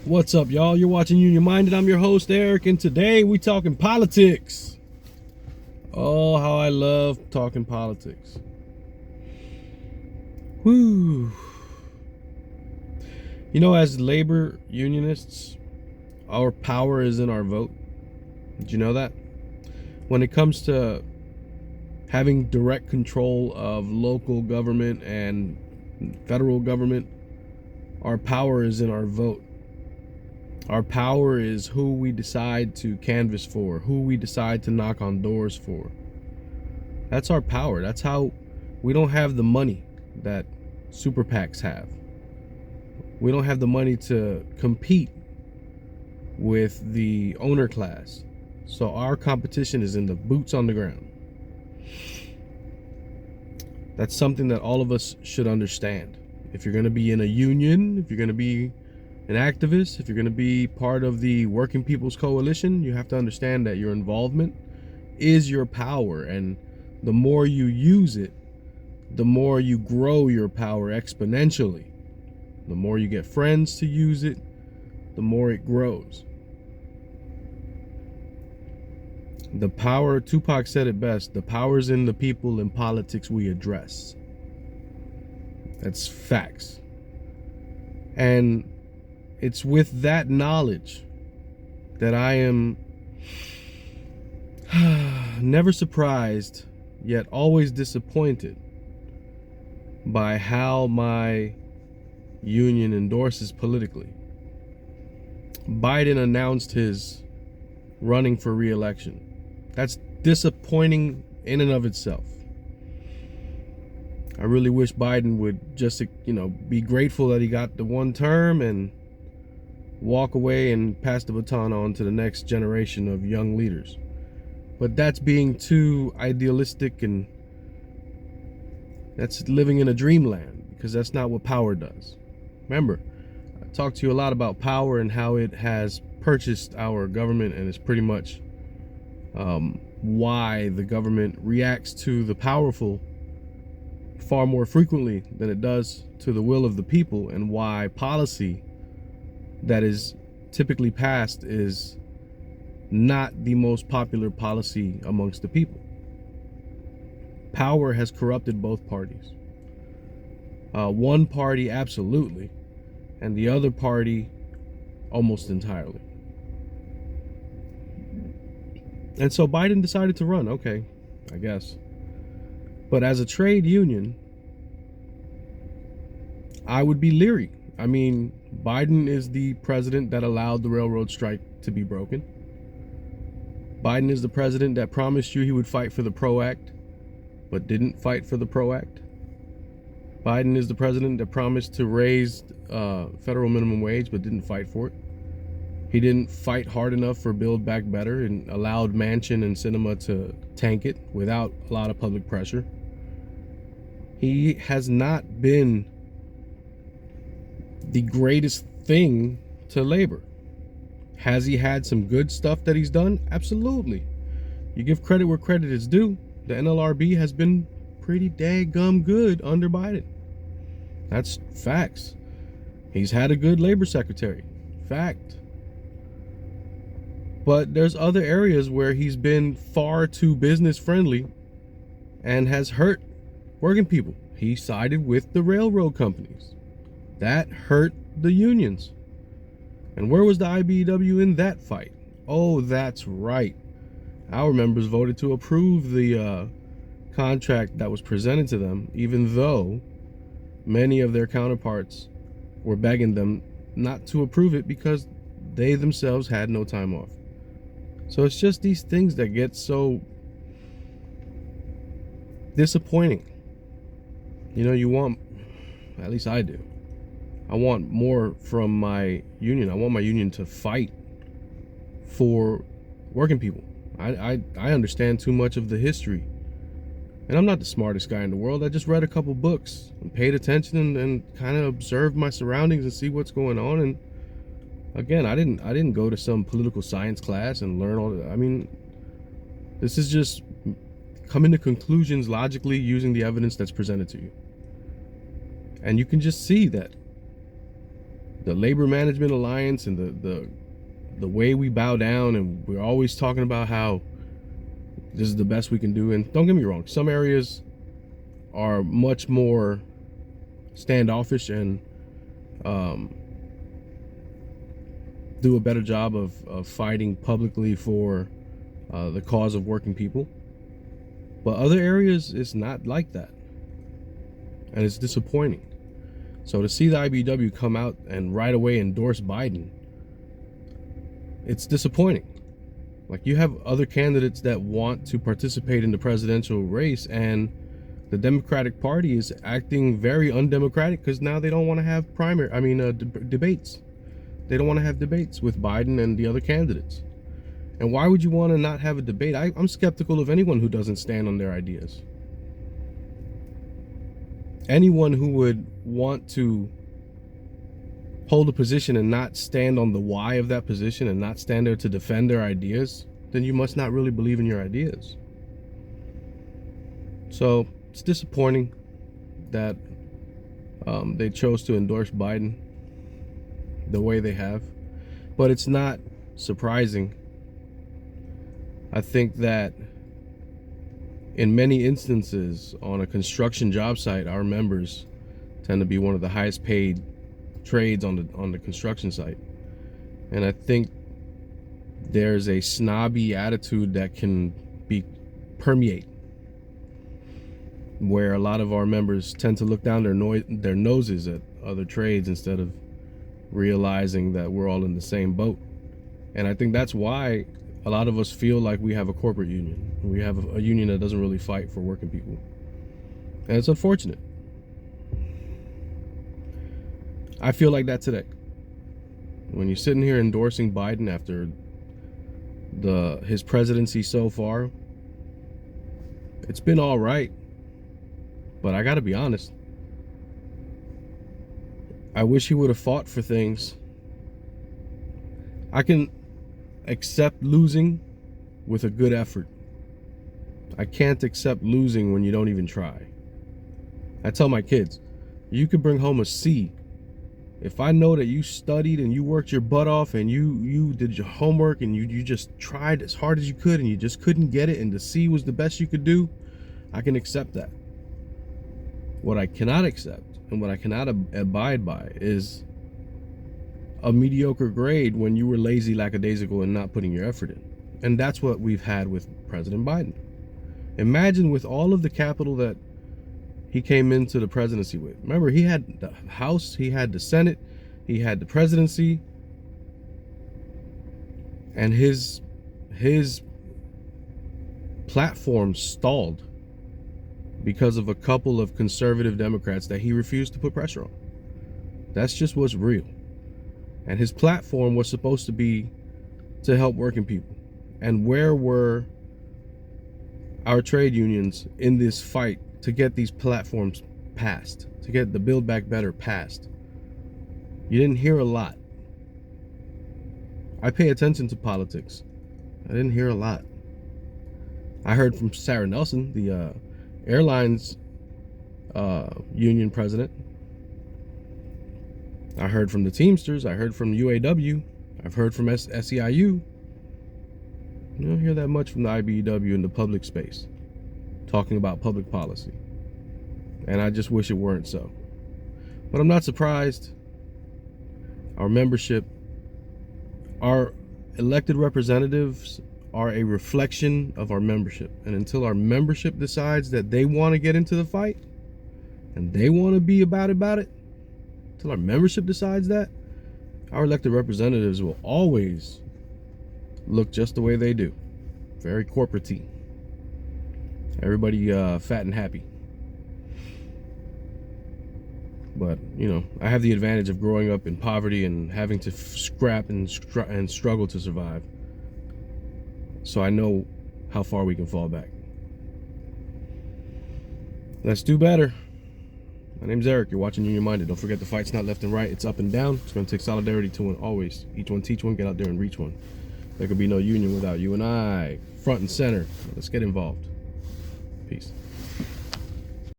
What's up, y'all? You're watching Union Minded. I'm your host, Eric, and today we talking politics. Oh, how I love talking politics. Whew. You know, as labor unionists, our power is in our vote. Did you know that? When it comes to having direct control of local government and federal government, our power is in our vote. Our power is who we decide to canvass for, who we decide to knock on doors for. That's our power. That's how we don't have the money that super PACs have. We don't have the money to compete with the owner class. So our competition is in the boots on the ground. That's something that all of us should understand. If you're going to be in a union, if you're going to be an activist, if you're going to be part of the Working People's Coalition, you have to understand that your involvement is your power, and the more you use it, the more you grow your power exponentially. The more you get friends to use it, the more it grows. The power, Tupac said it best, the power's in the people and politics we address. That's facts. And it's with that knowledge that I am never surprised, yet always disappointed by how my union endorses politically. Biden announced his running for re-election. That's disappointing in and of itself. I really wish Biden would just, be grateful that he got the one term and walk away and pass the baton on to the next generation of young leaders. But that's being too idealistic, and that's living in a dreamland, because that's not what power does. Remember, I talked to you a lot about power and how it has purchased our government, and it's pretty much why the government reacts to the powerful far more frequently than it does to the will of the people, and why policy that is typically passed is not the most popular policy amongst the people. Power has corrupted both parties. One party absolutely, and the other party almost entirely. And so Biden decided to run. Okay, I guess. But as a trade union, I would be leery. I mean, Biden is the president that allowed the railroad strike to be broken. Biden is the president that promised you he would fight for the PRO Act, but didn't fight for the PRO Act. Biden is the president that promised to raise federal minimum wage, but didn't fight for it. He didn't fight hard enough for Build Back Better and allowed Manchin and Sinema to tank it without a lot of public pressure. He has not been the greatest thing to labor. Has he had some good stuff that he's done? Absolutely. You give credit where credit is due. The NLRB has been pretty daggum good under Biden. That's facts. He's had a good labor secretary. Fact. But there's other areas where he's been far too business friendly and has hurt working people. He sided with the railroad companies. That hurt the unions. And where was the IBEW in that fight? Oh, that's right. Our members voted to approve the contract that was presented to them, even though many of their counterparts were begging them not to approve it because they themselves had no time off. So it's just these things that get so disappointing. You want, at least I do, I want more from my union. I want my union to fight for working people. I understand too much of the history. And I'm not the smartest guy in the world. I just read a couple books and paid attention and kind of observed my surroundings and see what's going on. And again, I didn't go to some political science class and learn all that. I mean, this is just coming to conclusions logically using the evidence that's presented to you. And you can just see that the Labor Management Alliance and the way we bow down, and we're always talking about how this is the best we can do. And don't get me wrong, some areas are much more standoffish and do a better job of fighting publicly for the cause of working people. But other areas, it's not like that. And it's disappointing. So to see the IBEW come out and right away endorse Biden, it's disappointing. Like, you have other candidates that want to participate in the presidential race, and the Democratic Party is acting very undemocratic because now they don't want to have debates. They don't want to have debates with Biden and the other candidates. And why would you want to not have a debate? I'm skeptical of anyone who doesn't stand on their ideas. Anyone who would want to hold a position and not stand on the why of that position and not stand there to defend their ideas, then you must not really believe in your ideas. So it's disappointing that they chose to endorse Biden the way they have, but it's not surprising. I think that in many instances on a construction job site, our members tend to be one of the highest paid trades on the construction site. And I think there's a snobby attitude that can permeate, where a lot of our members tend to look down their noses at other trades instead of realizing that we're all in the same boat. And I think that's why a lot of us feel like we have a corporate union. We have a union that doesn't really fight for working people. And it's unfortunate. I feel like that today. When you're sitting here endorsing Biden after his presidency so far, it's been all right. But I gotta be honest, I wish he would have fought for things. I can accept losing with a good effort. I can't accept losing when you don't even try. I tell my kids, you could bring home a C. If I know that you studied and you worked your butt off and you did your homework and you just tried as hard as you could and you just couldn't get it and the C was the best you could do, I can accept that. What I cannot accept and what I cannot abide by is a mediocre grade when you were lazy, lackadaisical, and not putting your effort in. And that's what we've had with President Biden. Imagine with all of the capital that he came into the presidency with. Remember, he had the House, he had the Senate, he had the presidency, and his platform stalled because of a couple of conservative Democrats that he refused to put pressure on. That's just what's real. And his platform was supposed to be to help working people. And where were our trade unions in this fight to get these platforms passed, to get the Build Back Better passed? You didn't hear a lot. I pay attention to politics. I didn't hear a lot. I heard from Sarah Nelson, the airlines union president. I heard from the Teamsters. I heard from UAW. I've heard from SEIU. You don't hear that much from the IBEW in the public space, talking about public policy. And I just wish it weren't so. But I'm not surprised. Our membership, our elected representatives are a reflection of our membership. And until our membership decides that they want to get into the fight and they want to be about it, until our membership decides that, our elected representatives will always look just the way they do. Very corporate-y. Everybody fat and happy. But, you know, I have the advantage of growing up in poverty and having to scrap and struggle to survive. So I know how far we can fall back. Let's do better. My name's Eric. You're watching Union Minded. Don't forget, the fight's not left and right. It's up and down. It's going to take solidarity to win always. Each one teach one. Get out there and reach one. There could be no union without you and I. Front and center. Let's get involved. Peace.